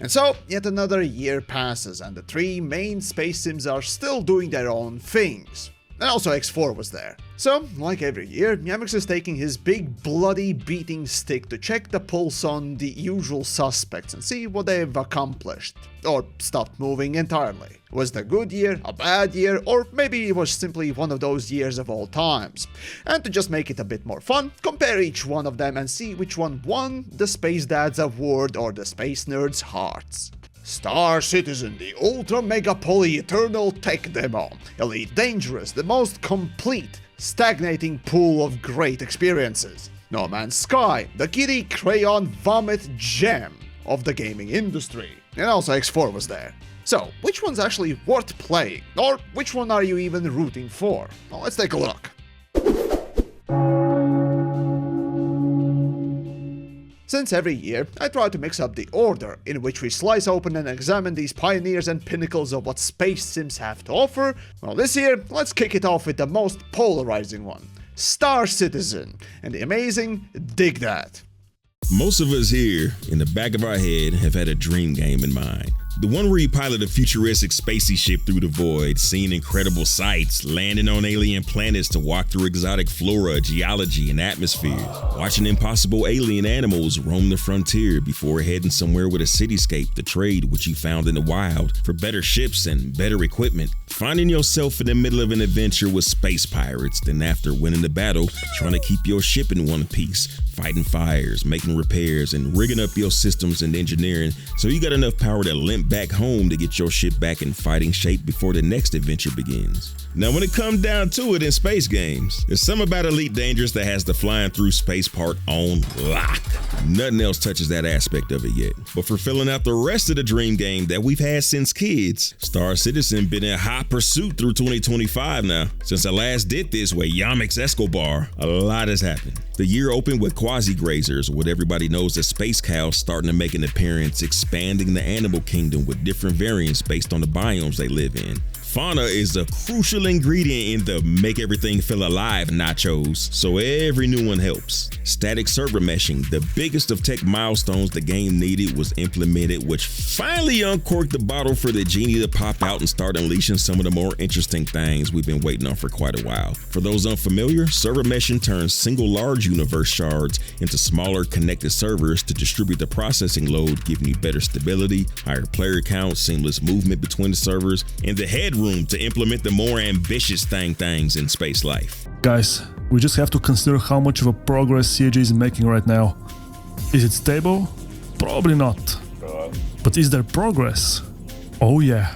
And so, yet another year passes and the three main space sims are still doing their own things. And also X4 was there. So, like every year, TheYamiks is taking his big bloody beating stick to check the pulse on the usual suspects and see what they've accomplished. Or stopped moving entirely. Was it a good year, a bad year, or maybe it was simply one of those years of all times? And to just make it a bit more fun, compare each one of them and see which one won the Space Dad's award or the Space Nerd's hearts. Star Citizen, the Ultra Mega Poly Eternal Tech Demo. Elite Dangerous, the most complete, stagnating pool of great experiences. No Man's Sky, the Kitty Crayon Vomit Gem of the gaming industry. And also X4 was there. So, which one's actually worth playing? Or which one are you even rooting for? Well, let's take a look. Since every year, I try to mix up the order in which we slice open and examine these pioneers and pinnacles of what space sims have to offer, well, this year, let's kick it off with the most polarizing one, Star Citizen, and the amazing Dig That. Most of us here, in the back of our head, have had a dream game in mind. The one where you pilot a futuristic spacey ship through the void, seeing incredible sights, landing on alien planets to walk through exotic flora, geology, and atmospheres, watching impossible alien animals roam the frontier before heading somewhere with a cityscape to trade what you found in the wild for better ships and better equipment, finding yourself in the middle of an adventure with space pirates, then after winning the battle, trying to keep your ship in one piece, fighting fires, making repairs, and rigging up your systems and engineering so you got enough power to limp back home to get your ship back in fighting shape before the next adventure begins. Now, when it comes down to it in space games, there's something about Elite Dangerous that has the flying through space part on lock. Nothing else touches that aspect of it yet. But for filling out the rest of the dream game that we've had since kids, Star Citizen been in hot pursuit through 2025 now. Since I last did this with TheYamiks Escobar, a lot has happened. The year opened with quasi-grazers, what everybody knows as space cows starting to make an appearance, expanding the animal kingdom with different variants based on the biomes they live in. Fauna is a crucial ingredient in the make everything feel alive nachos, so every new one helps. Static server meshing, the biggest of tech milestones the game needed, was implemented, which finally uncorked the bottle for the genie to pop out and start unleashing some of the more interesting things we've been waiting on for quite a while. For those unfamiliar, server meshing turns single large universe shards into smaller connected servers to distribute the processing load, giving you better stability, higher player count, seamless movement between the servers, and the headroom to implement the more ambitious things in space life. Guys, we just have to consider how much of a progress CAG is making right now. Is it stable? Probably not. But is there progress? Oh yeah,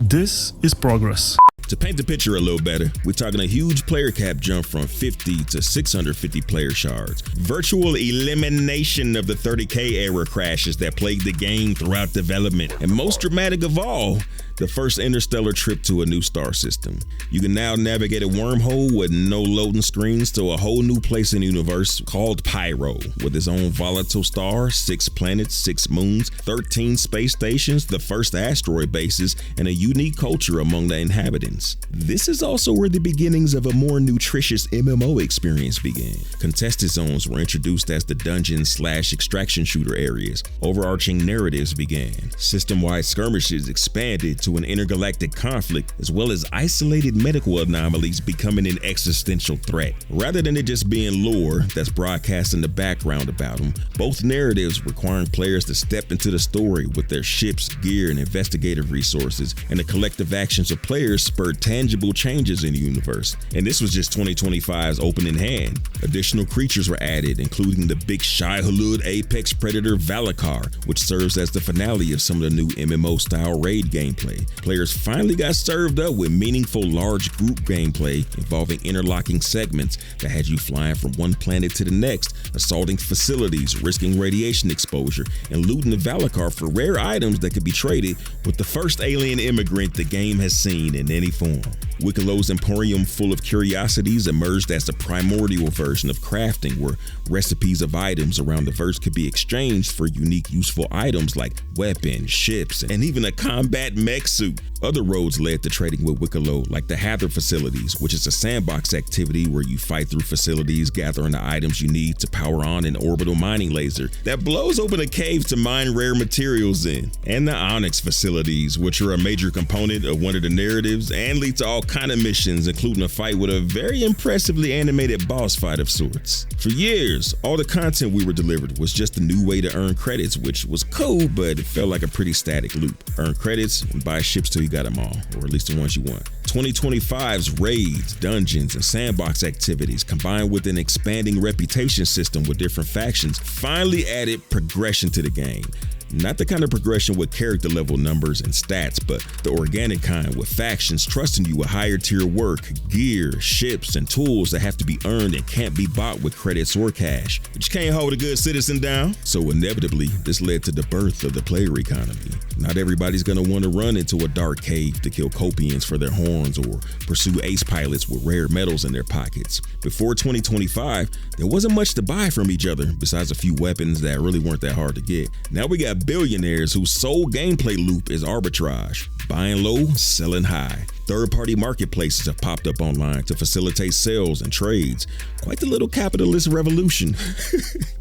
this is progress. To paint the picture a little better, we're talking a huge player cap jump from 50 to 650 player shards, virtual elimination of the 30K era crashes that plagued the game throughout development, and most dramatic of all, the first interstellar trip to a new star system. You can now navigate a wormhole with no loading screens to a whole new place in the universe called Pyro, with its own volatile star, 6 planets, 6 moons, 13 space stations, the first asteroid bases, and a unique culture among the inhabitants. This is also where the beginnings of a more nutritious MMO experience began. Contested zones were introduced as the dungeon/extraction shooter areas. Overarching narratives began. System-wide skirmishes expanded to an intergalactic conflict, as well as isolated medical anomalies becoming an existential threat. Rather than it just being lore that's broadcast in the background about them, both narratives requiring players to step into the story with their ships, gear, and investigative resources, and the collective actions of players spurred tangible changes in the universe. And this was just 2025's opening hand. Additional creatures were added, including the big Shai-Hulud apex predator Valakar, which serves as the finale of some of the new MMO-style raid gameplay. Players finally got served up with meaningful large group gameplay involving interlocking segments that had you flying from one planet to the next, assaulting facilities, risking radiation exposure, and looting the Valakar for rare items that could be traded with the first alien immigrant the game has seen in any form. Wickelow's Emporium full of curiosities emerged as the primordial version of crafting, where recipes of items around the verse could be exchanged for unique useful items like weapons, ships, and even a combat mech suit. Other roads led to trading with Wickelow, like the Hather facilities, which is a sandbox activity where you fight through facilities, gathering the items you need to power on an orbital mining laser that blows open a cave to mine rare materials in. And the Onyx facilities, which are a major component of one of the narratives and lead to all kind of missions, including a fight with a very impressively animated boss fight of sorts. For years, all the content we were delivered was just a new way to earn credits, which was cool, but it felt like a pretty static loop. Earn credits and buy ships till you got them all, or at least the ones you want. 2025's raids, dungeons, and sandbox activities, combined with an expanding reputation system with different factions, finally added progression to the game. Not the kind of progression with character level numbers and stats, but the organic kind with factions trusting you with higher tier work, gear, ships, and tools that have to be earned and can't be bought with credits or cash, but you can't hold a good citizen down. So inevitably, this led to the birth of the player economy. Not everybody's gonna want to run into a dark cave to kill Copians for their horns or pursue ace pilots with rare metals in their pockets. Before 2025, there wasn't much to buy from each other besides a few weapons that really weren't that hard to get. Now we got billionaires whose sole gameplay loop is arbitrage, buying low, selling high. Third-party marketplaces have popped up online to facilitate sales and trades. Quite the little capitalist revolution.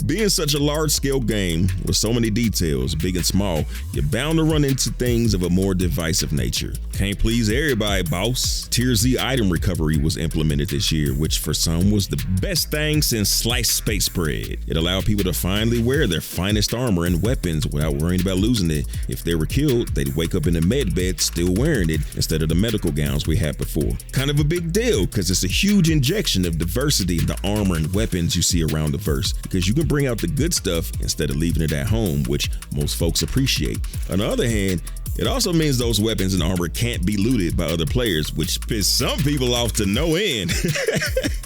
Being such a large-scale game with so many details, big and small, you're bound to run into things of a more divisive nature. Can't please everybody, boss. Tier Z item recovery was implemented this year, which for some was the best thing since sliced space bread. It allowed people to finally wear their finest armor and weapons without worrying about losing it. If they were killed, they'd wake up in a med bed still wearing it instead of the medical gowns we had before. Kind of a big deal because it's a huge injection of diversity in the armor and weapons you see around the verse, because you can bring out the good stuff instead of leaving it at home, which most folks appreciate. On the other hand, it also means those weapons and armor can't be looted by other players, which piss some people off to no end.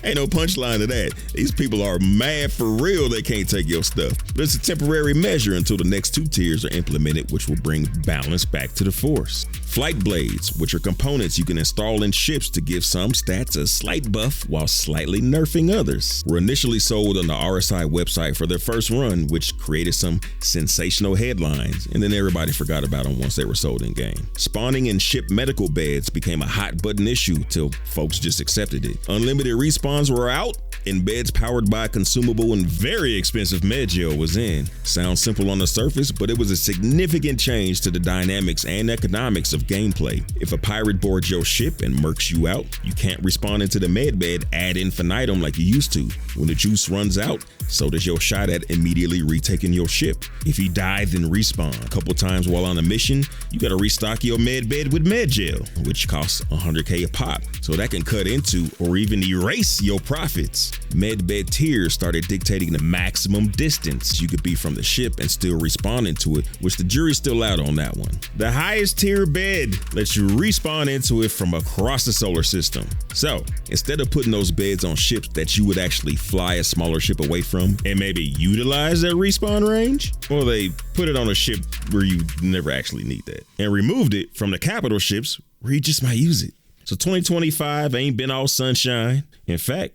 Ain't no punchline to that. These people are mad for real they can't take your stuff. But it's a temporary measure until the next two tiers are implemented, which will bring balance back to the force. Flight blades, which are components you can install in ships to give some stats a slight buff while slightly nerfing others, were initially sold on the RSI website for their first run, which created some sensational headlines, and then everybody forgot about them once they were sold in game. Spawning in ship medical beds became a hot button issue till folks just accepted it. Unlimited respawns were out, and beds powered by consumable and very expensive med gel was in. Sounds simple on the surface, but it was a significant change to the dynamics and economics of gameplay. If a pirate boards your ship and murks you out, you can't respawn into the med bed ad infinitum like you used to. When the juice runs out, so does your shot at immediately retaking your ship. If you die, then respawn. A couple times while on a mission, you gotta restock your med bed with med gel, which costs 100k a pop, so that can cut into or even erase your profits. Med bed tiers started dictating the maximum distance you could be from the ship and still respawn into it, which the jury's still out on that one. The highest tier bed lets you respawn into it from across the solar system. So instead of putting those beds on ships that you would actually fly a smaller ship away from and maybe utilize that respawn range, well, they put it on a ship where you never actually need that and removed it from the capital ships where you just might use it. So 2025 ain't been all sunshine. In fact,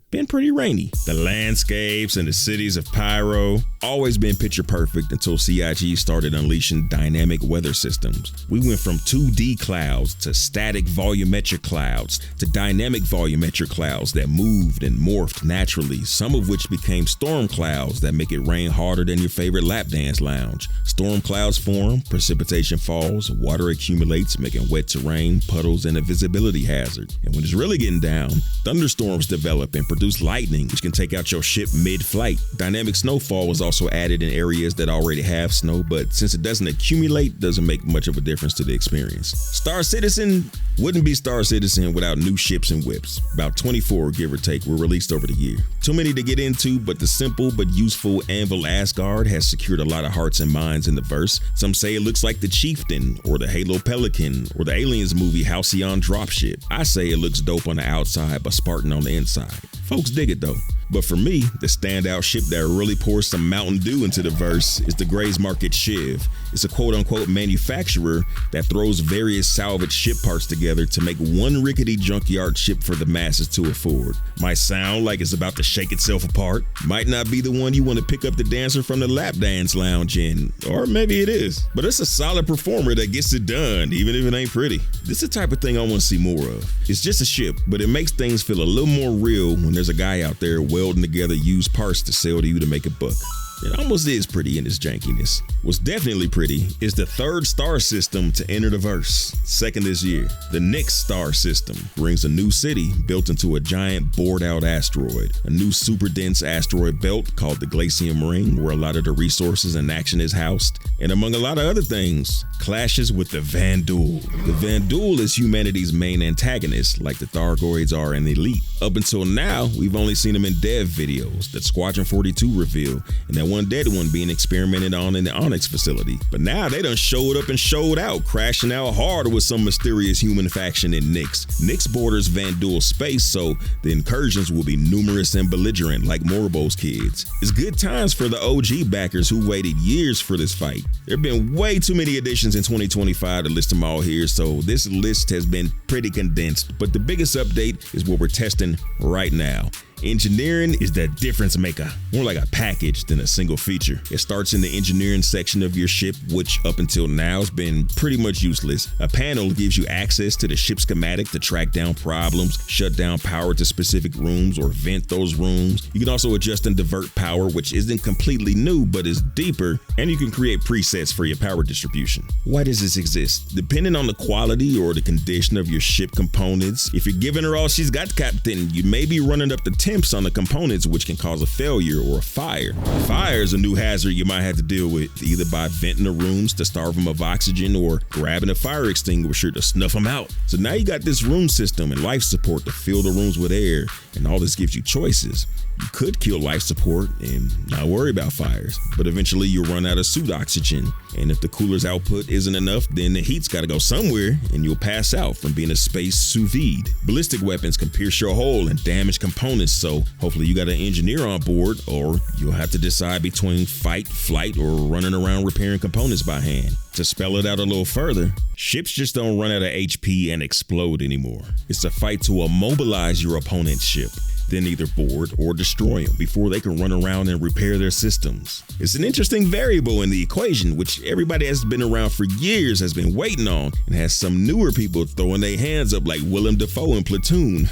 been pretty rainy. The landscapes and the cities of Pyro always been picture perfect until CIG started unleashing dynamic weather systems. We went from 2D clouds to static volumetric clouds to dynamic volumetric clouds that moved and morphed naturally, some of which became storm clouds that make it rain harder than your favorite lap dance lounge. Storm clouds form, precipitation falls, water accumulates, making wet terrain, puddles, and a visibility hazard. And when it's really getting down, thunderstorms develop and produce lightning, which can take out your ship mid-flight. Dynamic snowfall was also added in areas that already have snow, but since it doesn't accumulate, doesn't make much of a difference to the experience. Star Citizen wouldn't be Star Citizen without new ships and whips. About 24, give or take, were released over the year. Too many to get into, but the simple but useful Anvil Asgard has secured a lot of hearts and minds in the verse. Some say it looks like the Chieftain, or the Halo Pelican, or the Aliens movie Halcyon dropship. I say it looks dope on the outside, but Spartan on the inside. Folks dig it though. But for me, the standout ship that really pours some Mountain Dew into the verse is the Gray's Market Shiv. It's a quote-unquote manufacturer that throws various salvage ship parts together to make one rickety junkyard ship for the masses to afford. Might sound like it's about to shake itself apart. Might not be the one you want to pick up the dancer from the lap dance lounge in. Or maybe it is. But it's a solid performer that gets it done, even if it ain't pretty. This is the type of thing I want to see more of. It's just a ship, but it makes things feel a little more real when there's a guy out there welding together used parts to sell to you to make a buck. It almost is pretty in its jankiness. What's definitely pretty is the third star system to enter the verse, second this year. The NYX star system brings a new city built into a giant bored out asteroid, a new super dense asteroid belt called the Glacium Ring, where a lot of the resources and action is housed, and among a lot of other things, clashes with the Vanduul. The Vanduul is humanity's main antagonist, like the Thargoids are in Elite. Up until now, we've only seen them in dev videos that Squadron 42 revealed, and that one dead one being experimented on in the Onyx facility. But now they done showed up and showed out, crashing out hard with some mysterious human faction in NYX. NYX borders Vanduul space, so the incursions will be numerous and belligerent like Morbo's kids. It's good times for the OG backers who waited years for this fight. There have been way too many additions in 2025 to list them all here, so this list has been pretty condensed. But the biggest update is what we're testing right now. Engineering is the difference maker, more like a package than a single feature. It starts in the engineering section of your ship, which up until now has been pretty much useless. A panel gives you access to the ship schematic to track down problems, shut down power to specific rooms, or vent those rooms. You can also adjust and divert power, which isn't completely new, but is deeper, and you can create presets for your power distribution. Why does this exist? Depending on the quality or the condition of your ship components, if you're giving her all she's got, Captain, you may be running up the temps on the components, which can cause a failure or a fire. Fire is a new hazard you might have to deal with, either by venting the rooms to starve them of oxygen or grabbing a fire extinguisher to snuff them out. So now you got this room system and life support to fill the rooms with air, and all this gives you choices. You could kill life support and not worry about fires, but eventually you'll run out of suit oxygen. And if the cooler's output isn't enough, then the heat's gotta go somewhere and you'll pass out from being a space sous vide. Ballistic weapons can pierce your hull and damage components, so hopefully you got an engineer on board, or you'll have to decide between fight, flight, or running around repairing components by hand. To spell it out a little further, ships just don't run out of HP and explode anymore. It's a fight to immobilize your opponent's ship, then either board or destroy them before they can run around and repair their systems. It's an interesting variable in the equation, which everybody has been around for years has been waiting on, and has some newer people throwing their hands up like Willem Dafoe in Platoon.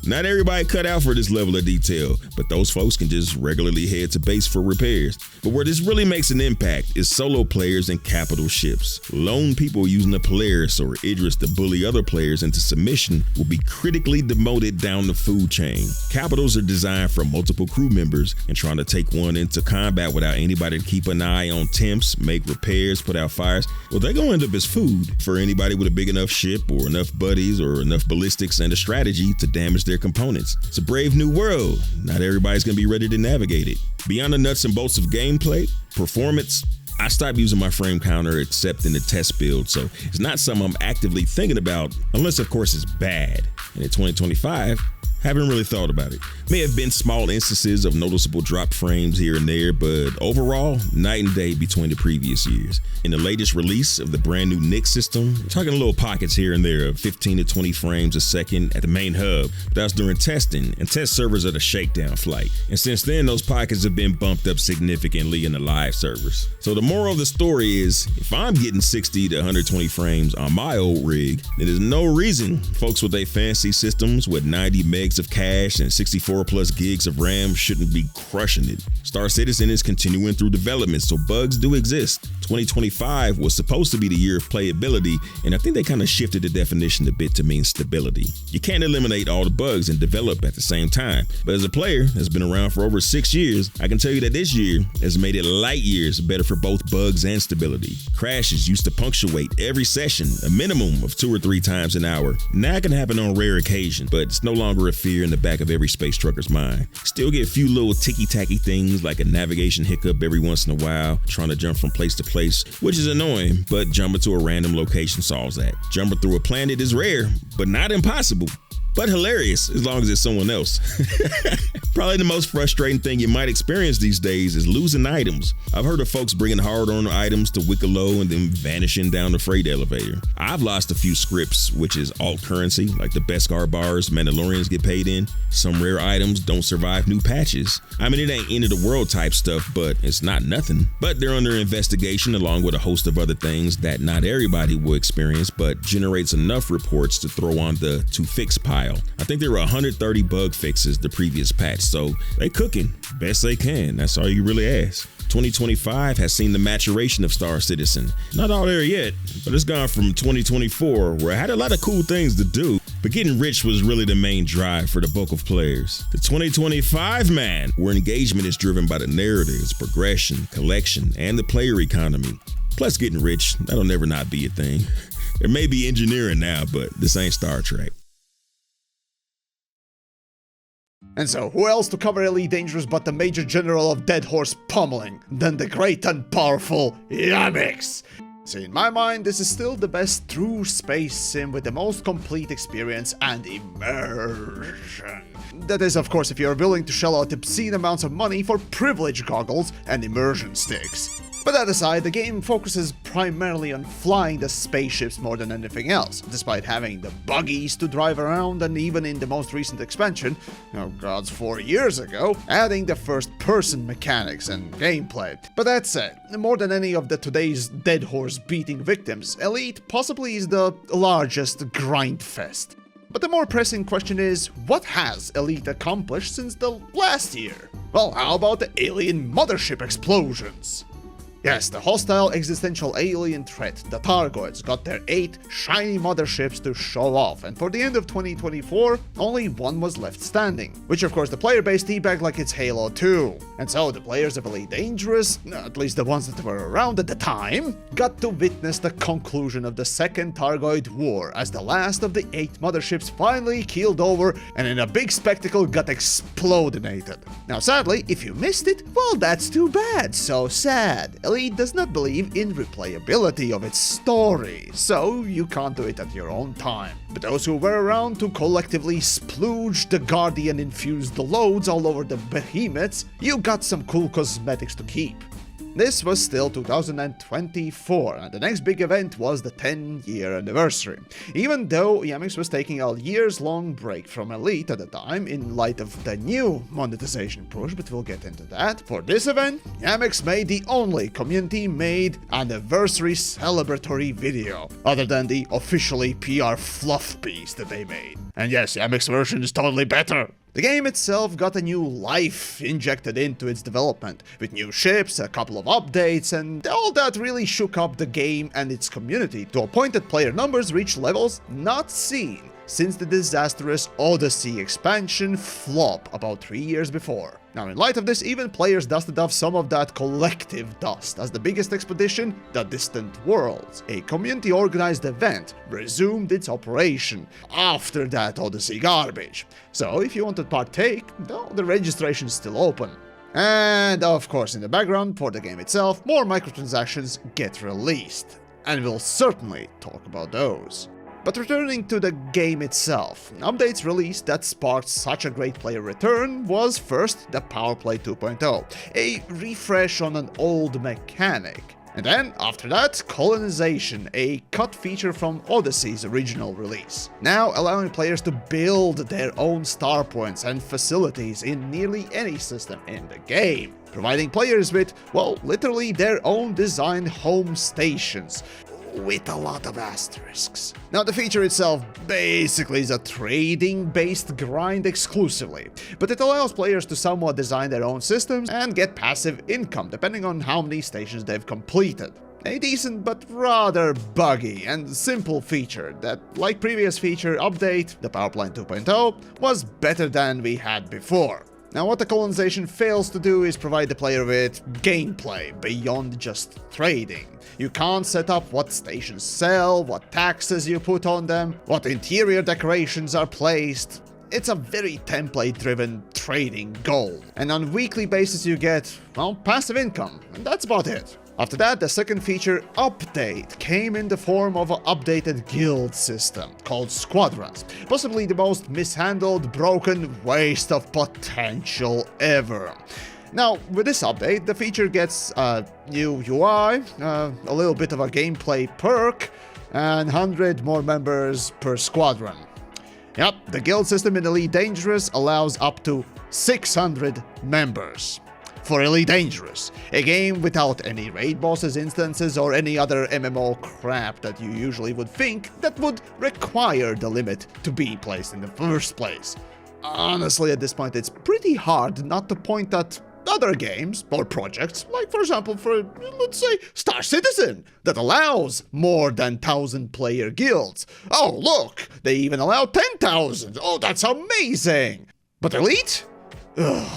Not everybody cut out for this level of detail, but those folks can just regularly head to base for repairs. But where this really makes an impact is solo players and capital ships. Lone people using the Polaris or Idris to bully other players into submission will be critically demoted down the food chain. Capitals are designed for multiple crew members, and trying to take one into combat without anybody to keep an eye on temps, make repairs, put out fires, well, they're gonna end up as food for anybody with a big enough ship or enough buddies or enough ballistics and a strategy to damage their components. It's a brave new world. Not everybody's gonna be ready to navigate it. Beyond the nuts and bolts of gameplay, performance, I stopped using my frame counter except in the test build, so it's not something I'm actively thinking about, unless of course it's bad. And in 2025, haven't really thought about it. May have been small instances of noticeable drop frames here and there, but overall, night and day between the previous years. In the latest release of the brand new NYX system, we're talking little pockets here and there of 15 to 20 frames a second at the main hub. That was during testing and test servers of the shakedown flight. And since then, those pockets have been bumped up significantly in the live servers. So the moral of the story is, if I'm getting 60 to 120 frames on my old rig, then there's no reason folks with their fancy systems with 90 megs of cache and 64 plus gigs of RAM shouldn't be crushing it. Star Citizen is continuing through development, so bugs do exist. 2025 was supposed to be the year of playability, and I think they kind of shifted the definition a bit to mean stability. You can't eliminate all the bugs and develop at the same time, but as a player that's been around for over 6 years, I can tell you that this year has made it light years better for both bugs and stability. Crashes used to punctuate every session a minimum of 2 or 3 times an hour. Now it can happen on rare occasions, but it's no longer a fear in the back of every space trucker's mind. Still get a few little ticky-tacky things like a navigation hiccup every once in a while, trying to jump from place to place, which is annoying, but jumping to a random location solves that. Jumping through a planet is rare, but not impossible. but hilarious as long as it's someone else. Probably the most frustrating thing you might experience these days is losing items. I've heard of folks bringing hard-earned items to Wicklow and then vanishing down the freight elevator. I've lost a few scripts, which is alt currency, like the Beskar bars Mandalorians get paid in. Some rare items don't survive new patches. I mean, it ain't end of the world type stuff, but it's not nothing. But they're under investigation along with a host of other things that not everybody will experience, but generates enough reports to throw on the to fix pile. I think there were 130 bug fixes the previous patch, so they cooking best they can. That's all you really ask. 2025 has seen the maturation of Star Citizen. Not all there yet, but it's gone from 2024, where I had a lot of cool things to do, but getting rich was really the main drive for the bulk of players. The 2025 man, where engagement is driven by the narratives, progression, collection, and the player economy. Plus getting rich, that'll never not be a thing. There may be engineering now, but this ain't Star Trek. And so, who else to cover Elite Dangerous but the Major General of Dead Horse Pummeling than the great and powerful TheYamiks? See, in my mind, this is still the best true space sim with the most complete experience and immersion. That is, of course, if you're willing to shell out obscene amounts of money for privilege goggles and immersion sticks. But that aside, the game focuses primarily on flying the spaceships more than anything else, despite having the buggies to drive around and even in the most recent expansion, oh gods, 4 years ago, adding the first-person mechanics and gameplay. But that said, more than any of today's dead horse beating victims, Elite possibly is the largest grind fest. But the more pressing question is, what has Elite accomplished since the last year? Well, how about the alien mothership explosions? Yes, the hostile existential alien threat, the Targoids, got their 8 shiny motherships to show off, and for the end of 2024, only one was left standing, which of course the player base teabagged like it's Halo 2. And so the players of Elite Dangerous, at least the ones that were around at the time, got to witness the conclusion of the Second Targoid War as the last of the 8 motherships finally keeled over and in a big spectacle got explodinated. Now sadly, if you missed it, well that's too bad, so sad. Elite does not believe in replayability of its story, so you can't do it at your own time. But those who were around to collectively splooge the Guardian-infused loads all over the behemoths, you got some cool cosmetics to keep. This was still 2024, and the next big event was the 10-year anniversary. Even though TheYamiks was taking a years-long break from Elite at the time in light of the new monetization push, but we'll get into that. For this event, TheYamiks made the only community-made anniversary celebratory video, other than the officially PR fluff piece that they made. And yes, TheYamiks' version is totally better. The game itself got a new life injected into its development, with new ships, a couple of updates, and all that really shook up the game and its community to a point that player numbers reached levels not seen since the disastrous Odyssey expansion flop about 3 years before. Now, in light of this, even players dusted off some of that collective dust, as the biggest expedition, The Distant Worlds, a community-organized event, resumed its operation after that Odyssey garbage. So, if you want to partake, well, the registration is still open. And, of course, in the background, for the game itself, more microtransactions get released. And we'll certainly talk about those. But returning to the game itself, updates released that sparked such a great player return was first the Powerplay 2.0, a refresh on an old mechanic. And then, after that, Colonization, a cut feature from Odyssey's original release, now allowing players to build their own star points and facilities in nearly any system in the game, providing players with, well, literally their own designed home stations, with a lot of asterisks. Now, the feature itself basically is a trading-based grind exclusively, but it allows players to somewhat design their own systems and get passive income depending on how many stations they've completed. A decent but rather buggy and simple feature that, like previous feature update, the Powerplay 2.0, was better than we had before. Now, what the Colonization fails to do is provide the player with gameplay beyond just trading. You can't set up what stations sell, what taxes you put on them, what interior decorations are placed. It's a very template-driven trading goal, and on a weekly basis you get, well, passive income, and that's about it. After that, the second feature update came in the form of an updated guild system called squadrons, possibly the most mishandled, broken waste of potential ever. Now, with this update, the feature gets a new UI, a little bit of a gameplay perk, and 100 more members per squadron. Yep, the guild system in Elite Dangerous allows up to 600 members. For Elite Dangerous, a game without any raid bosses, instances, or any other MMO crap that you usually would think that would require the limit to be placed in the first place. Honestly, at this point, it's pretty hard not to point at other games or projects, like for example for, let's say, Star Citizen, that allows more than 1,000 player guilds. Oh look, they even allow 10,000. Oh, that's amazing. But Elite? Ugh,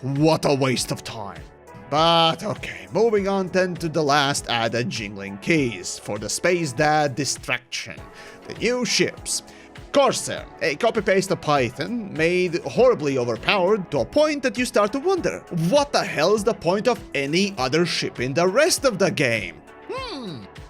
what a waste of time. But okay, moving on then to the last added jingling keys for the Space Dad distraction, the new ships. Corsair, a copy-paste of Python, made horribly overpowered to a point that you start to wonder, what the hell is the point of any other ship in the rest of the game?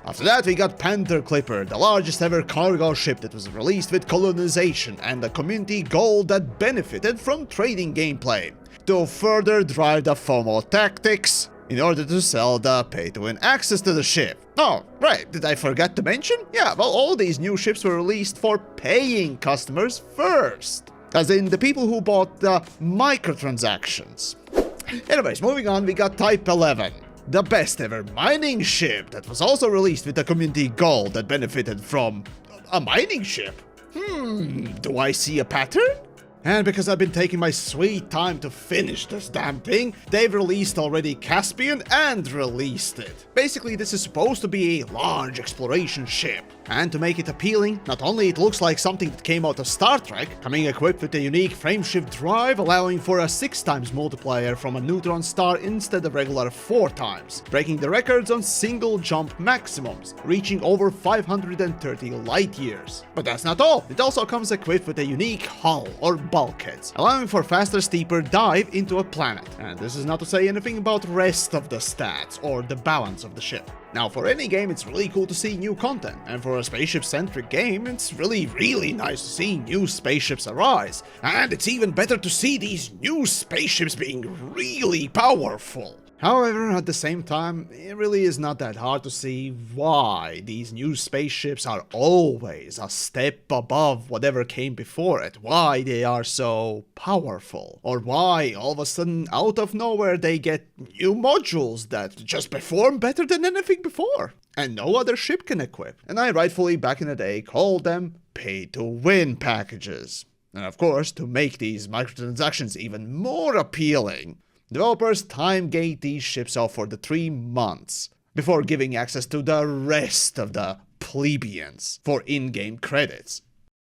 After that, we got Panther Clipper, the largest ever cargo ship that was released with Colonization and a community goal that benefited from trading gameplay. To further drive the FOMO tactics, in order to sell the pay-to-win access to the ship. Oh, right, did I forget to mention? Yeah, well, all these new ships were released for paying customers first. As in, the people who bought the microtransactions. Anyways, moving on, we got Type 11. The best ever mining ship that was also released with a community goal that benefited from a mining ship. Do I see a pattern? And because I've been taking my sweet time to finish this damn thing, they've released already Caspian and released it. Basically, this is supposed to be a large exploration ship. And to make it appealing, not only it looks like something that came out of Star Trek, coming equipped with a unique frameshift drive allowing for a 6x multiplier from a neutron star instead of regular 4x, breaking the records on single jump maximums, reaching over 530 light years. But that's not all, it also comes equipped with a unique hull or bulkheads, allowing for faster, steeper dive into a planet. And this is not to say anything about rest of the stats or the balance of the ship. Now, for any game, it's really cool to see new content, and for a spaceship-centric game, it's really nice to see new spaceships arise. And it's even better to see these new spaceships being really powerful. However, at the same time, it really is not that hard to see why these new spaceships are always a step above whatever came before it, why they are so powerful, or why all of a sudden, out of nowhere, they get new modules that just perform better than anything before, and no other ship can equip. And I rightfully back in the day called them pay-to-win packages. And of course, to make these microtransactions even more appealing, developers time-gate these ships off for the 3 months, before giving access to the rest of the plebeians for in-game credits.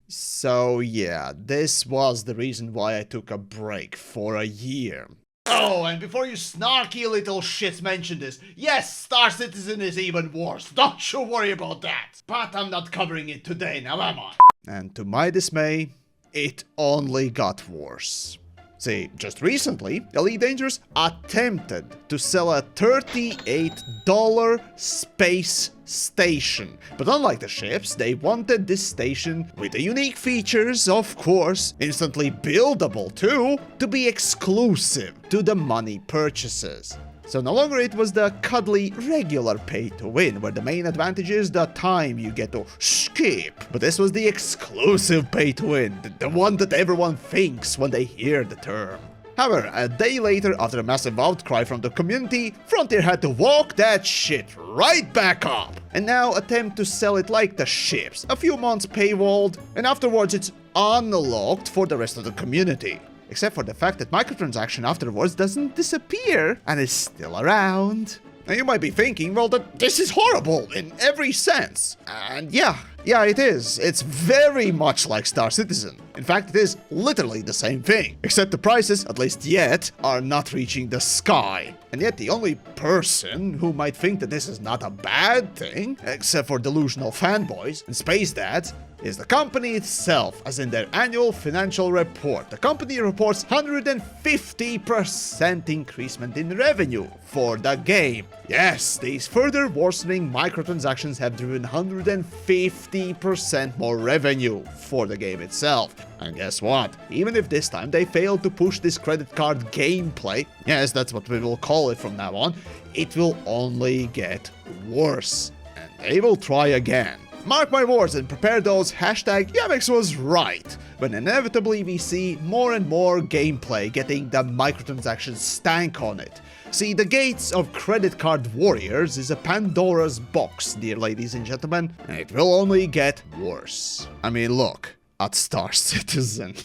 So yeah, this was the reason why I took a break for a year. Oh, and before you snarky little shits mention this, yes, Star Citizen is even worse, don't you worry about that. But I'm not covering it today, now am I? And to my dismay, it only got worse. See, just recently, Elite Dangerous attempted to sell a $38 space station. But unlike the ships, they wanted this station, with the unique features, of course, instantly buildable too, to be exclusive to the money purchases. So no longer it was the cuddly regular pay to win, where the main advantage is the time you get to skip. But this was the exclusive pay to win, the one that everyone thinks when they hear the term. However, a day later, after a massive outcry from the community, Frontier had to walk that shit right back up, and now attempt to sell it like the ships, a few months paywalled, and afterwards it's unlocked for the rest of the community. Except for the fact that microtransaction afterwards doesn't disappear and is still around. Now you might be thinking, well, that this is horrible in every sense. And yeah, Yeah, it is. It's very much like Star Citizen. In fact, it is literally the same thing. Except the prices, at least yet, are not reaching the sky. And yet the only person who might think that this is not a bad thing, except for delusional fanboys and space dads, is the company itself, as in their annual financial report. The company reports 150% increasement in revenue for the game. Yes, these further worsening microtransactions have driven 150% more revenue for the game itself. And guess what? Even if this time they fail to push this credit card gameplay, yes, that's what we will call it from now on, it will only get worse. And they will try again. Mark my words and prepare those #Yamiks was right, when inevitably we see more and more gameplay getting the microtransaction stank on it. See, the gates of credit card warriors is a Pandora's box, dear ladies and gentlemen, and it will only get worse. I mean, look at Star Citizen.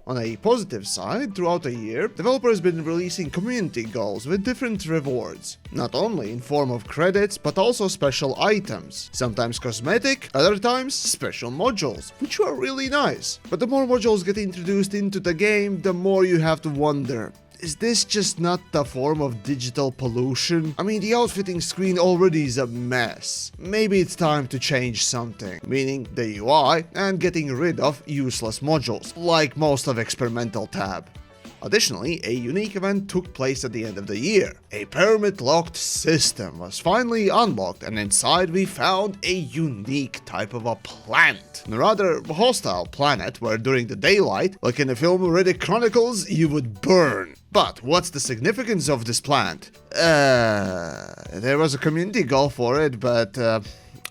On a positive side, throughout the year, developer has been releasing community goals with different rewards, not only in form of credits, but also special items, sometimes cosmetic, other times special modules, which are really nice. But the more modules get introduced into the game, the more you have to wonder, is this just not the form of digital pollution? I mean, the outfitting screen already is a mess. Maybe it's time to change something, meaning the UI, and getting rid of useless modules, like most of Experimental tab. Additionally, a unique event took place at the end of the year. A permit-locked system was finally unlocked, and inside we found a unique type of a planet. A rather hostile planet where during the daylight, like in the film Riddick Chronicles, you would burn. But what's the significance of this plant? There was a community goal for it, but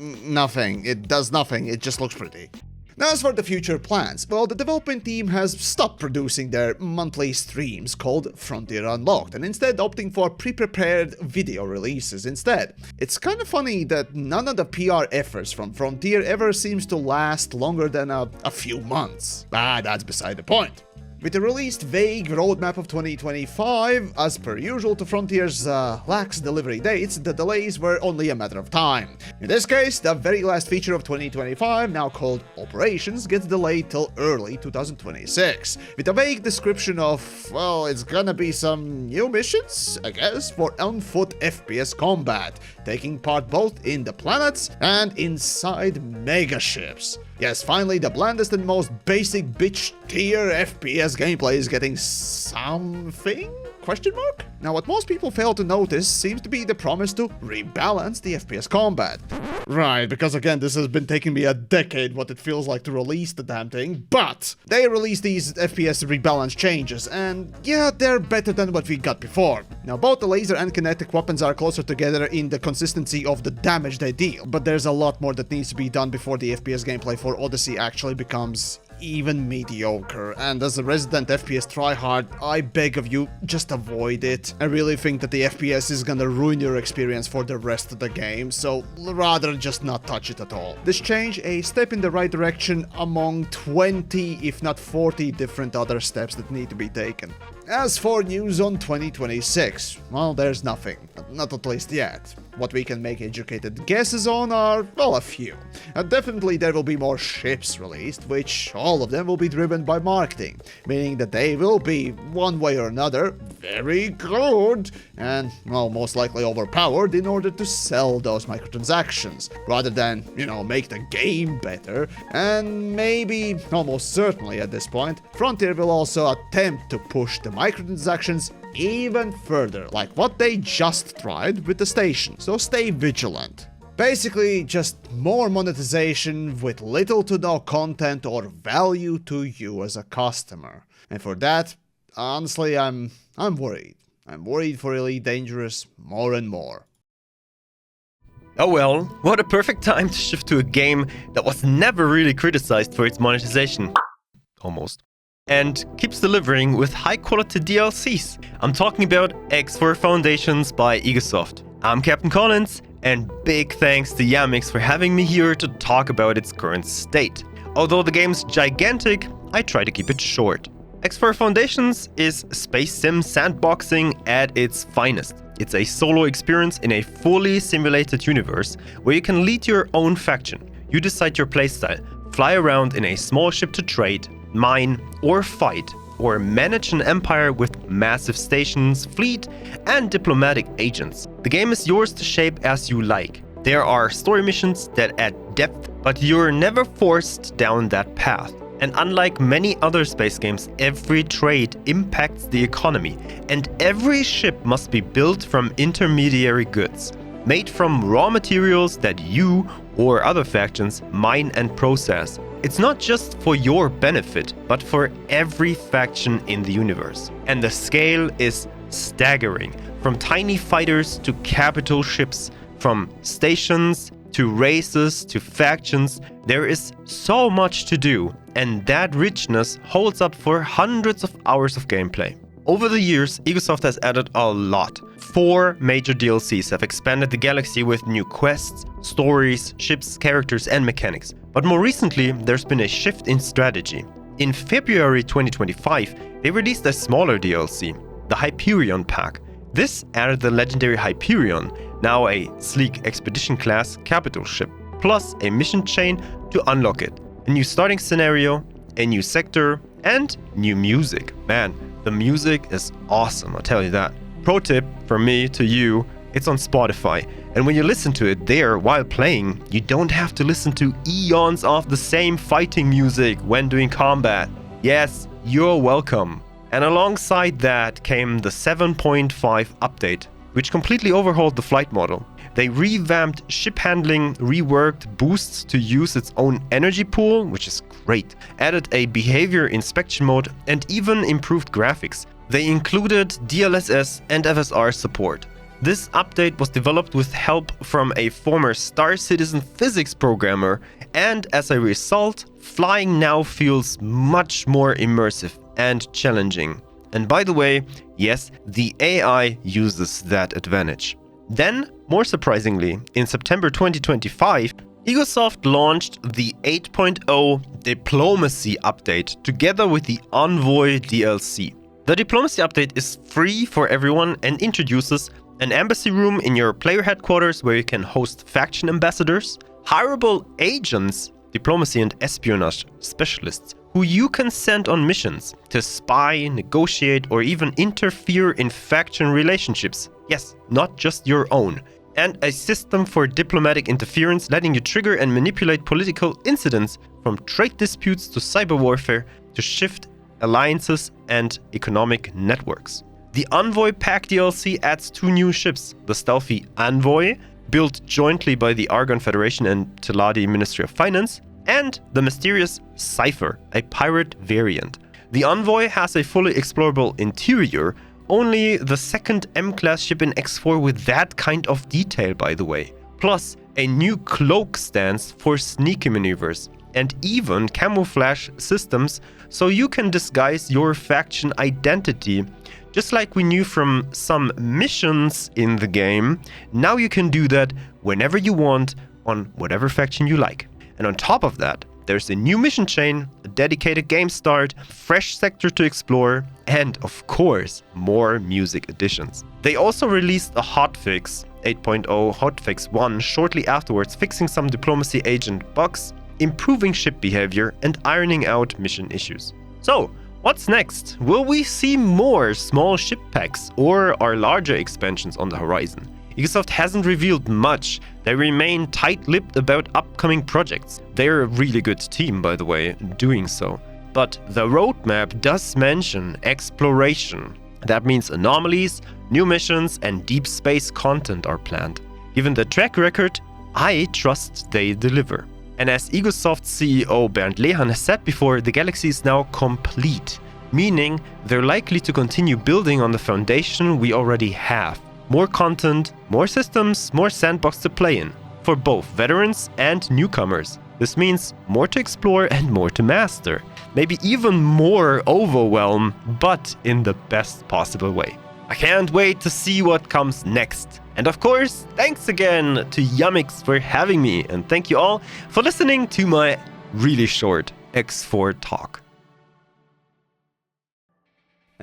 nothing. It does nothing, it just looks pretty. Now, as for the future plans, well, the development team has stopped producing their monthly streams called Frontier Unlocked, and instead opting for pre-prepared video releases instead. It's kind of funny that none of the PR efforts from Frontier ever seems to last longer than a few months. But that's beside the point. With the released vague roadmap of 2025, as per usual to Frontier's lax delivery dates, the delays were only a matter of time. In this case, the very last feature of 2025, now called Operations, gets delayed till early 2026, with a vague description of, well, it's gonna be some new missions, I guess, for on-foot FPS combat, taking part both in the planets and inside megaships. Yes, finally, the blandest and most basic bitch tier FPS gameplay is getting something? Question mark? Now, what most people fail to notice seems to be the promise to rebalance the FPS combat. Right, because again, this has been taking me a decade what it feels like to release the damn thing, but they released these FPS rebalance changes, and yeah, they're better than what we got before. Now, both the laser and kinetic weapons are closer together in the consistency of the damage they deal, but there's a lot more that needs to be done before the FPS gameplay for Odyssey actually becomes even mediocre, and as a resident FPS tryhard, I beg of you, just avoid it. I really think that the FPS is gonna ruin your experience for the rest of the game, so rather just not touch it at all. This change, a step in the right direction among 20, if not 40 different other steps that need to be taken. As for news on 2026, well, there's nothing. Not at least yet. What we can make educated guesses on are, well, a few. Definitely there will be more ships released, which all of them will be driven by marketing, meaning that they will be, one way or another, very good, and, well, most likely overpowered in order to sell those microtransactions, rather than, make the game better. And maybe, almost certainly at this point, Frontier will also attempt to push the microtransactions even further, like what they just tried with the station, so stay vigilant. Basically, just more monetization with little to no content or value to you as a customer. And for that, honestly, I'm worried. I'm worried for Elite Dangerous more and more. Oh well, what a perfect time to shift to a game that was never really criticized for its monetization. Almost. And keeps delivering with high-quality DLCs. I'm talking about X4 Foundations by Egosoft. I'm Captain Collins, and big thanks to TheYamiks for having me here to talk about its current state. Although the game's gigantic, I try to keep it short. X4 Foundations is space sim sandboxing at its finest. It's a solo experience in a fully simulated universe where you can lead your own faction. You decide your playstyle. Fly around in a small ship to trade, mine, or fight, or manage an empire with massive stations, fleet, and diplomatic agents. The game is yours to shape as you like. There are story missions that add depth, but you're never forced down that path. And unlike many other space games, every trade impacts the economy, and every ship must be built from intermediary goods, made from raw materials that you or other factions mine and process. It's not just for your benefit, but for every faction in the universe. And the scale is staggering. From tiny fighters to capital ships, from stations to races to factions, there is so much to do, and that richness holds up for hundreds of hours of gameplay. Over the years, Egosoft has added a lot. 4 major DLCs have expanded the galaxy with new quests, stories, ships, characters, and mechanics. But more recently, there's been a shift in strategy. In February 2025, they released a smaller DLC, the Hyperion Pack. This added the legendary Hyperion, now a sleek expedition class capital ship, plus a mission chain to unlock it, a new starting scenario, a new sector, and new music. Man, the music is awesome, I'll tell you that. Pro tip from me to you, it's on Spotify. And when you listen to it there while playing, you don't have to listen to eons of the same fighting music when doing combat. Yes, you're welcome. And alongside that came the 7.5 update, which completely overhauled the flight model. They revamped ship handling, reworked boosts to use its own energy pool, which is great, added a behavior inspection mode, and even improved graphics. They included DLSS and FSR support. This update was developed with help from a former Star Citizen physics programmer, and as a result, flying now feels much more immersive and challenging. And by the way, yes, the AI uses that advantage. Then, more surprisingly, in September 2025, Egosoft launched the 8.0 Diplomacy update together with the Envoy DLC. The Diplomacy update is free for everyone and introduces an embassy room in your player headquarters where you can host faction ambassadors, hireable agents, diplomacy and espionage specialists, who you can send on missions to spy, negotiate, or even interfere in faction relationships. Yes, not just your own. And a system for diplomatic interference, letting you trigger and manipulate political incidents, from trade disputes to cyber warfare, to shift alliances and economic networks. The Envoy Pack DLC adds 2 new ships, the stealthy Envoy, built jointly by the Argon Federation and Teladi Ministry of Finance, and the mysterious Cypher, a pirate variant. The Envoy has a fully explorable interior, only the second M-class ship in X4 with that kind of detail, by the way. Plus, a new cloak stance for sneaky maneuvers, and even camouflage systems so you can disguise your faction identity. Just like we knew from some missions in the game, now you can do that whenever you want on whatever faction you like. And on top of that, there's a new mission chain, a dedicated game start, fresh sector to explore, and of course, more music additions. They also released a hotfix, 8.0 hotfix 1, shortly afterwards, fixing some diplomacy agent bugs, improving ship behavior, and ironing out mission issues. So, what's next? Will we see more small ship packs, or are larger expansions on the horizon? Egosoft hasn't revealed much. They remain tight-lipped about upcoming projects. They're a really good team, by the way, doing so. But the roadmap does mention exploration. That means anomalies, new missions, and deep space content are planned. Given the track record, I trust they deliver. And as Egosoft CEO Bernd Lehan has said before, the galaxy is now complete, meaning they're likely to continue building on the foundation we already have. More content, more systems, more sandbox to play in, for both veterans and newcomers. This means more to explore and more to master. Maybe even more overwhelm, but in the best possible way. I can't wait to see what comes next. And of course, thanks again to TheYamiks for having me, and thank you all for listening to my really short X4 talk.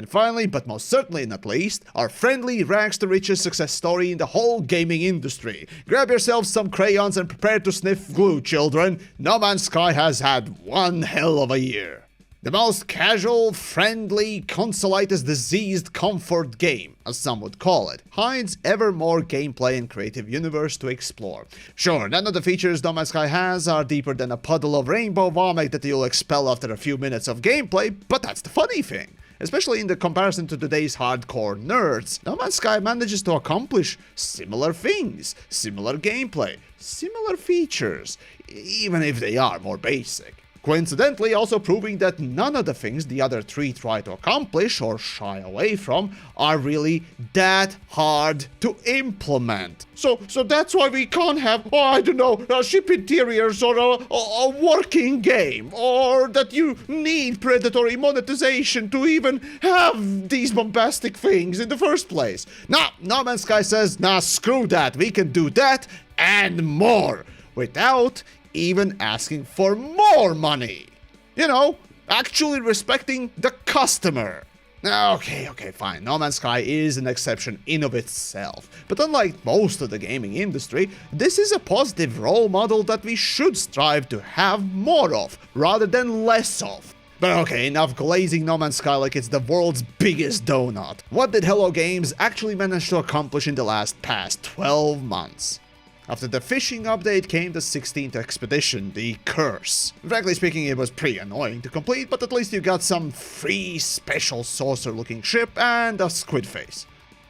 And finally, but most certainly not least, our friendly rags to riches success story in the whole gaming industry. Grab yourselves some crayons and prepare to sniff glue, children. No Man's Sky has had one hell of a year. The most casual, friendly, consolitis diseased comfort game, as some would call it, hides ever more gameplay and creative universe to explore. Sure, none of the features No Man's Sky has are deeper than a puddle of rainbow vomit that you'll expel after a few minutes of gameplay, but that's the funny thing. Especially in the comparison to today's hardcore nerds, No Man's Sky manages to accomplish similar things, similar gameplay, similar features, even if they are more basic. Coincidentally, also proving that none of the things the other three try to accomplish or shy away from are really that hard to implement. So that's why we can't have, I don't know, ship interiors or a working game, or that you need predatory monetization to even have these bombastic things in the first place. Nah, No Man's Sky says, nah, screw that, we can do that and more, without even asking for more money. You know, actually respecting the customer. Okay, fine. No Man's Sky is an exception in of itself. But unlike most of the gaming industry, this is a positive role model that we should strive to have more of, rather than less of. But okay, enough glazing No Man's Sky like it's the world's biggest donut. What did Hello Games actually manage to accomplish in the past 12 months? After the fishing update came the 16th expedition, the Curse. Frankly speaking, it was pretty annoying to complete, but at least you got some free special saucer-looking ship and a squid face.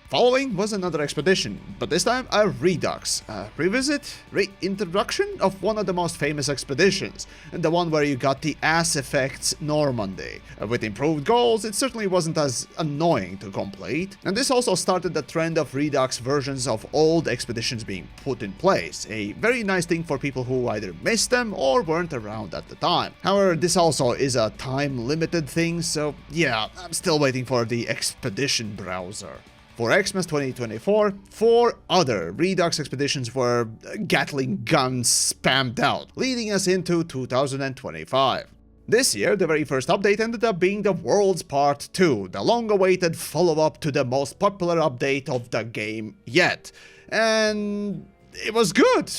Following was another expedition, but this time a redux, reintroduction of one of the most famous expeditions, the one where you got the Ass Effects Normandy. With improved goals, it certainly wasn't as annoying to complete, and this also started the trend of redux versions of old expeditions being put in place, a very nice thing for people who either missed them or weren't around at the time. However, this also is a time-limited thing, so yeah, I'm still waiting for the expedition browser. For Xmas 2024, 4 other Redux expeditions were Gatling guns spammed out, leading us into 2025. This year, the very first update ended up being the Worlds Part 2, the long-awaited follow-up to the most popular update of the game yet. And it was good,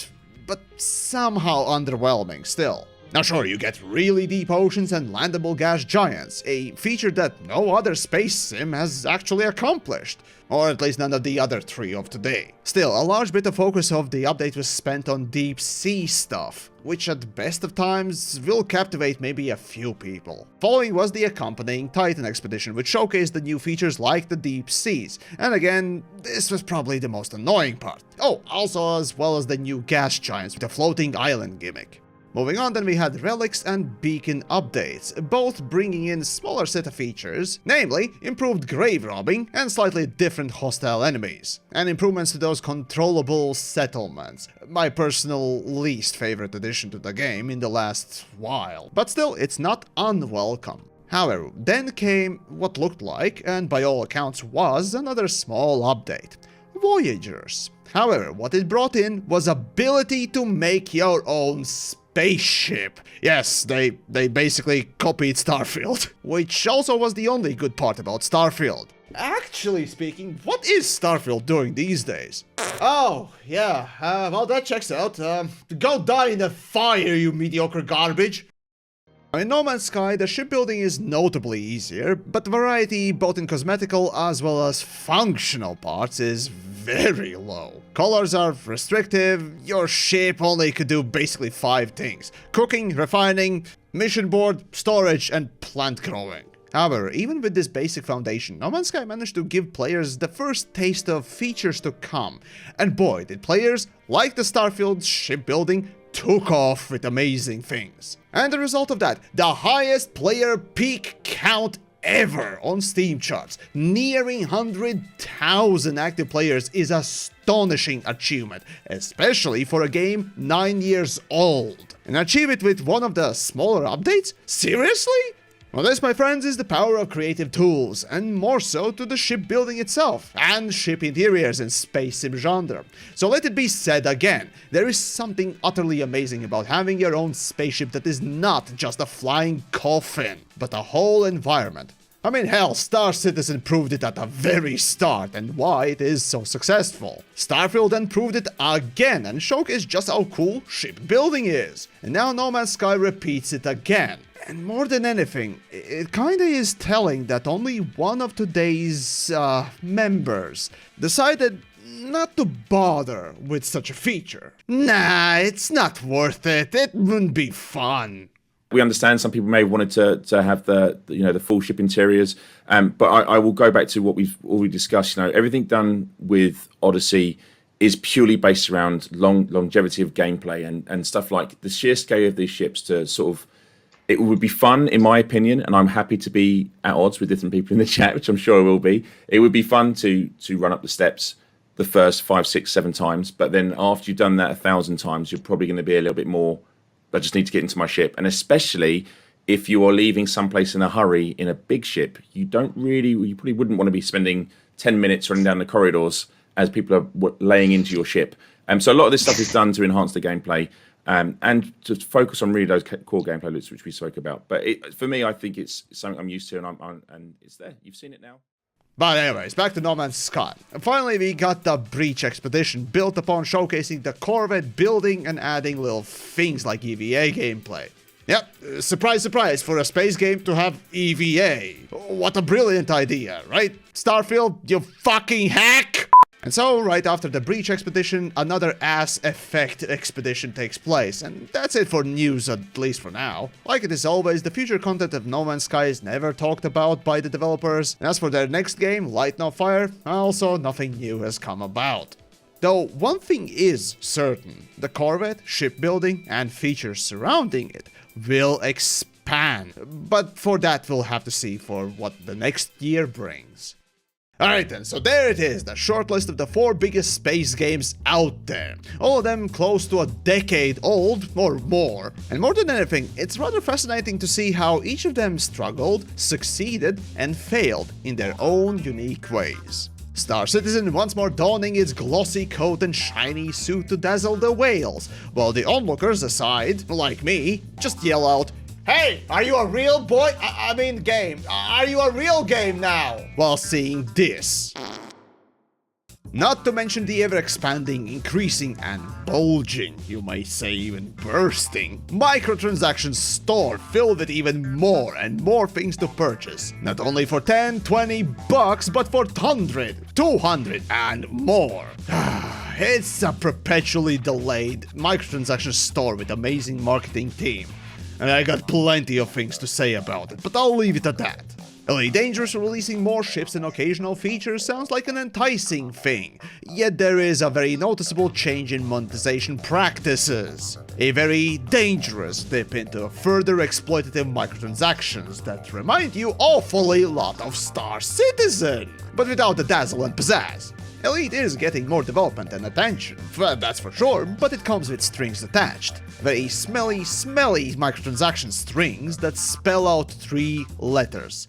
but somehow underwhelming still. Now sure, you get really deep oceans and landable gas giants, a feature that no other space sim has actually accomplished. Or at least none of the other 3 of today. Still, a large bit of focus of the update was spent on deep sea stuff, which at the best of times will captivate maybe a few people. Following was the accompanying Titan expedition, which showcased the new features like the deep seas. And again, this was probably the most annoying part. Oh, also as well as the new gas giants with the floating island gimmick. Moving on, then we had Relics and Beacon updates, both bringing in a smaller set of features, namely improved grave robbing and slightly different hostile enemies, and improvements to those controllable settlements, my personal least favorite addition to the game in the last while. But still, it's not unwelcome. However, then came what looked like, and by all accounts was, another small update. Voyagers. However, what it brought in was ability to make your own spaceship. Yes, they basically copied Starfield, which also was the only good part about Starfield. Actually speaking, what is Starfield doing these days? Oh, yeah, well that checks out. Go die in the fire, you mediocre garbage. In No Man's Sky, the shipbuilding is notably easier, but the variety both in cosmetical as well as functional parts is very low. Colors are restrictive, your ship only could do basically 5 things: cooking, refining, mission board, storage, and plant growing. However, even with this basic foundation, No Man's Sky managed to give players the first taste of features to come, and boy did players, like the Starfield shipbuilding, took off with amazing things. And the result of that, the highest player peak count ever on Steam charts, nearing 100,000 active players, is an astonishing achievement, especially for a game 9 years old. And achieve it with one of the smaller updates? Seriously? Well, this, my friends, is the power of creative tools, and more so to the shipbuilding itself, and ship interiors in space sim genre. So let it be said again, there is something utterly amazing about having your own spaceship that is not just a flying coffin, but a whole environment. I mean, hell, Star Citizen proved it at the very start and why it is so successful. Starfield then proved it again and showcased just how cool shipbuilding is. And now No Man's Sky repeats it again. And more than anything, it kinda is telling that only one of today's members decided not to bother with such a feature. Nah, it's not worth it. It wouldn't be fun. We understand some people may have wanted to have the full ship interiors, but I will go back to what we've already discussed. Everything done with Odyssey is purely based around longevity of gameplay and stuff like the sheer scale of these ships to sort of. It would be fun, in my opinion, and I'm happy to be at odds with different people in the chat, which I'm sure I will be. It would be fun to run up the steps the first 5, 6, 7 times, but then after you've done that 1,000 times, you're probably going to be a little bit more, I just need to get into my ship. And especially if you are leaving someplace in a hurry in a big ship, you probably wouldn't want to be spending 10 minutes running down the corridors as people are laying into your ship. So a lot of this stuff is done to enhance the gameplay. And to focus on really those core gameplay loops which we spoke about. But for me, I think it's something I'm used to, and it's there. You've seen it now. But anyways, back to No Man's Sky. And finally, we got the Breach Expedition, built upon showcasing the Corvette building and adding little things like EVA gameplay. Yep, surprise, surprise, for a space game to have EVA. What a brilliant idea, right? Starfield, you fucking hack! And so, right after the Breach Expedition, another Ass Effect expedition takes place, and that's it for news, at least for now. Like it is always, the future content of No Man's Sky is never talked about by the developers, and as for their next game, Light No Fire, also nothing new has come about. Though one thing is certain, the Corvette, shipbuilding, and features surrounding it will expand, but for that we'll have to see for what the next year brings. Alright then, so there it is, the short list of the 4 biggest space games out there. All of them close to a decade old, or more. And more than anything, it's rather fascinating to see how each of them struggled, succeeded, and failed in their own unique ways. Star Citizen once more donning its glossy coat and shiny suit to dazzle the whales, while the onlookers aside, like me, just yell out, "Hey, are you a real boy? I mean game. Are you a real game now?" while seeing this. Not to mention the ever-expanding, increasing, and bulging, you may say even bursting, microtransactions store filled with even more and more things to purchase. Not only for 10, 20 bucks, but for 100, 200, and more. It's a perpetually delayed microtransaction store with amazing marketing team. And I got plenty of things to say about it, but I'll leave it at that. Elite Dangerous releasing more ships and occasional features sounds like an enticing thing, yet there is a very noticeable change in monetization practices. A very dangerous dip into further exploitative microtransactions that remind you awfully lot of Star Citizen, but without the dazzle and pizzazz. Elite is getting more development and attention, that's for sure, but it comes with strings attached. Very smelly microtransaction strings that spell out 3 letters.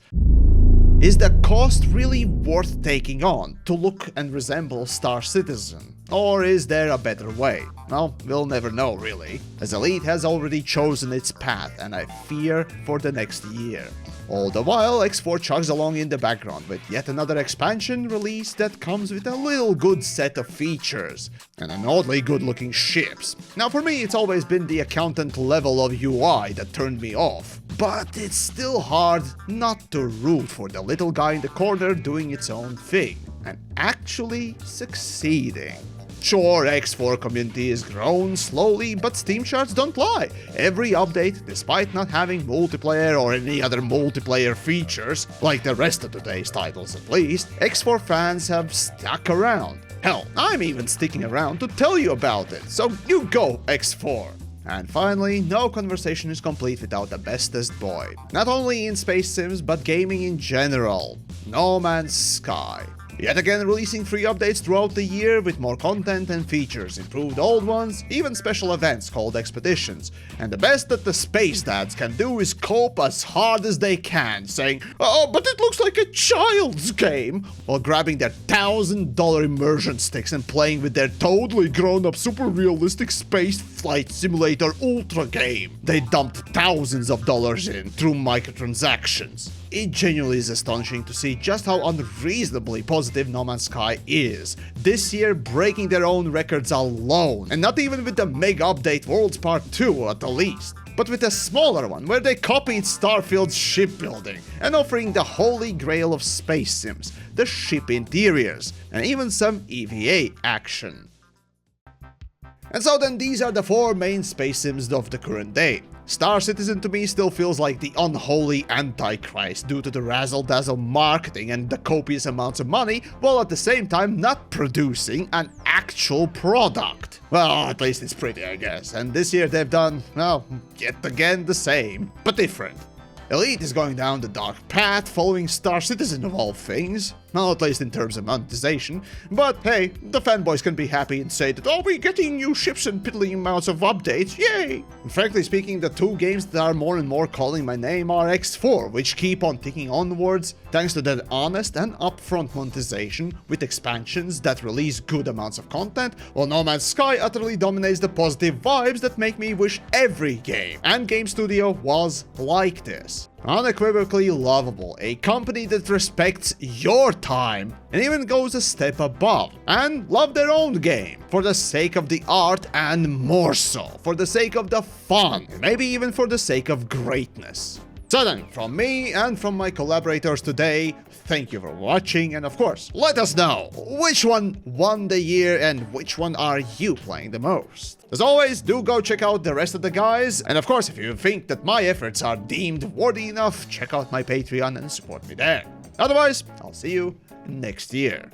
Is the cost really worth taking on to look and resemble Star Citizen? Or is there a better way? Well, we'll never know really, as Elite has already chosen its path and I fear for the next year. All the while, X4 chugs along in the background with yet another expansion release that comes with a little good set of features and an oddly good looking ships. Now for me it's always been the accountant level of UI that turned me off, but it's still hard not to root for the little guy in the corner doing its own thing and actually succeeding. Sure, X4 community is grown slowly, but Steam charts don't lie. Every update, despite not having multiplayer or any other multiplayer features, like the rest of today's titles at least, X4 fans have stuck around. Hell, I'm even sticking around to tell you about it, so you go, X4! And finally, no conversation is complete without the bestest boy. Not only in space sims, but gaming in general. No Man's Sky. Yet again releasing free updates throughout the year with more content and features, improved old ones, even special events called expeditions. And the best that the space dads can do is cope as hard as they can, saying, "Oh, but it looks like a child's game," while grabbing their $1,000 immersion sticks and playing with their totally grown-up super realistic space Flight Simulator Ultra game they dumped thousands of dollars in through microtransactions. It genuinely is astonishing to see just how unreasonably positive No Man's Sky is, this year breaking their own records alone, and not even with the mega update Worlds Part 2 at the least, but with a smaller one where they copied Starfield's shipbuilding and offering the holy grail of space sims, the ship interiors, and even some EVA action. And so then these are the 4 main space sims of the current day. Star Citizen to me still feels like the unholy antichrist due to the razzle-dazzle marketing and the copious amounts of money, while at the same time not producing an actual product. Well, at least it's pretty, I guess, and this year they've done, well, yet again the same, but different. Elite is going down the dark path, following Star Citizen of all things. Well, at least in terms of monetization. But hey, the fanboys can be happy and say that, oh, we're getting new ships and piddling amounts of updates, yay! And frankly speaking, the 2 games that are more and more calling my name are X4, which keep on ticking onwards, thanks to their honest and upfront monetization, with expansions that release good amounts of content, while No Man's Sky utterly dominates the positive vibes that make me wish every game and game studio was like this. Unequivocally lovable, a company that respects your time and even goes a step above, and love their own game for the sake of the art and more so for the sake of the fun, and maybe even for the sake of greatness. So then, from me and from my collaborators today, thank you for watching, and of course, let us know which one won the year and which one are you playing the most. As always, do go check out the rest of the guys, and of course, if you think that my efforts are deemed worthy enough, check out my Patreon and support me there. Otherwise, I'll see you next year.